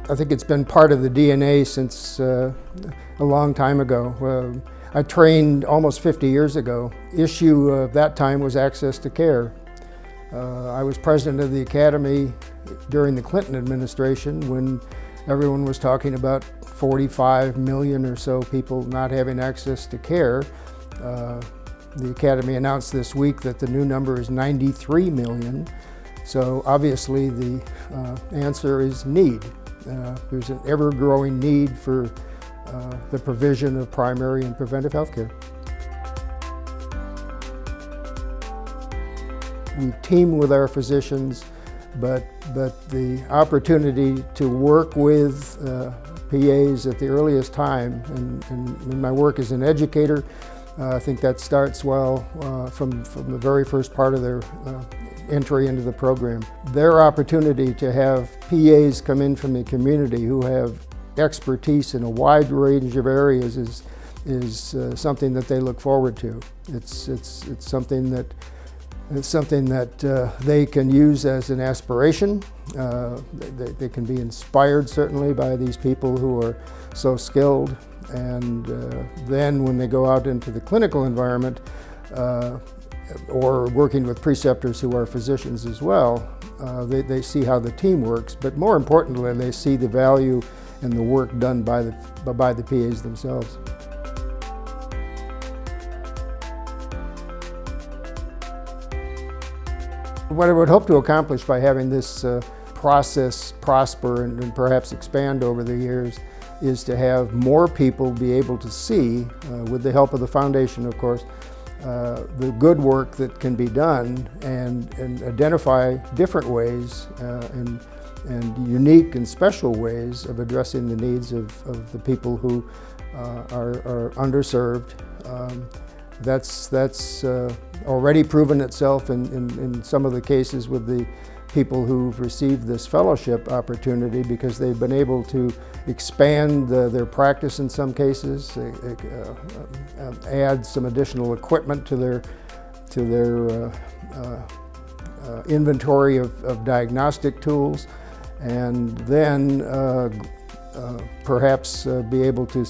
I think it's been part of the DNA since a long time ago. I trained almost 50 years ago. Issue of that time was access to care. I was president of the academy during the Clinton administration when everyone was talking about 45 million or so people not having access to care. The academy announced this week that the new number is 93 million. So obviously the answer is need. There's an ever-growing need for the provision of primary and preventive health care. We team with our physicians, but the opportunity to work with PAs at the earliest time, and in my work as an educator, I think that starts well from the very first part of their entry into the program. Their opportunity to have PAs come in from the community who have expertise in a wide range of areas is something that they look forward to. It's something that they can use as an aspiration. They can be inspired certainly by these people who are so skilled, and then when they go out into the clinical environment or working with preceptors who are physicians as well, they see how the team works, but more importantly they see the value and the work done by the PAs themselves. What I would hope to accomplish by having this process prosper and perhaps expand over the years is to have more people be able to see, with the help of the foundation of course, the good work that can be done and identify different ways and unique and special ways of addressing the needs of the people who are underserved. That's already proven itself in some of the cases with the people who've received this fellowship opportunity, because they've been able to expand their practice in some cases, add some additional equipment to their inventory of diagnostic tools, and then perhaps be able to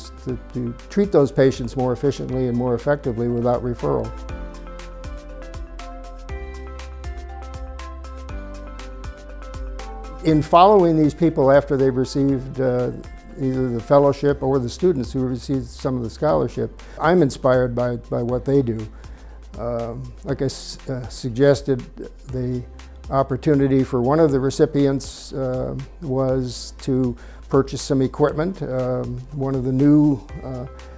treat those patients more efficiently and more effectively without referral. In following these people after they've received either the fellowship or the students who received some of the scholarship, I'm inspired by what they do. Like I suggested, the opportunity for one of the recipients was to purchase some equipment. One of the new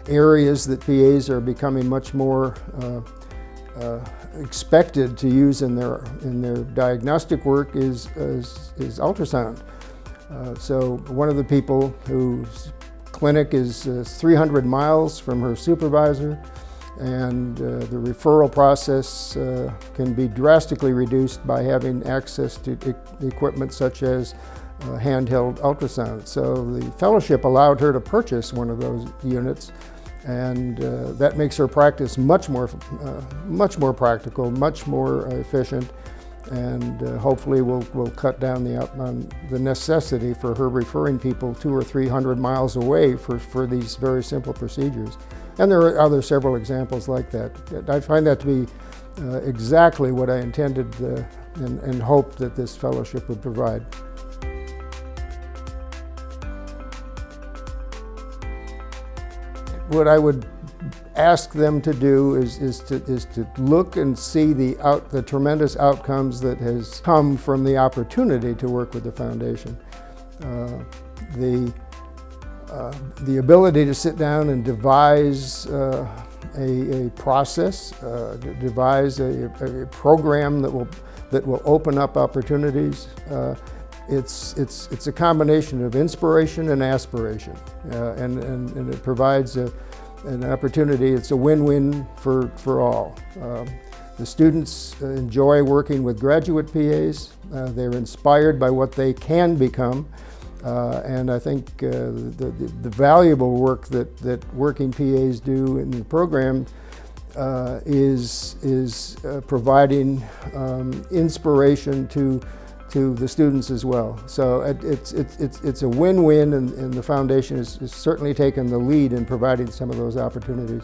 areas that PAs are becoming much more expected to use in their diagnostic work is ultrasound. So one of the people whose clinic is 300 miles from her supervisor, and the referral process can be drastically reduced by having access to equipment such as handheld ultrasound. So the fellowship allowed her to purchase one of those units, and that makes her practice much more practical, much more efficient, and hopefully will cut down on the necessity for her referring people 200 or 300 miles away for these very simple procedures. And there are several examples like that. I find that to be exactly what I intended and hoped that this fellowship would provide. What I would ask them to do is to look and see the tremendous outcomes that has come from the opportunity to work with the foundation. The ability to sit down and devise a process, devise a program that will open up opportunities. It's a combination of inspiration and aspiration, and it provides an opportunity. It's a win-win for all. The students enjoy working with graduate PAs. They're inspired by what they can become, and I think the valuable work that working PAs do in the program is providing inspiration to to the students as well. So it's a win-win, and the foundation has certainly taken the lead in providing some of those opportunities.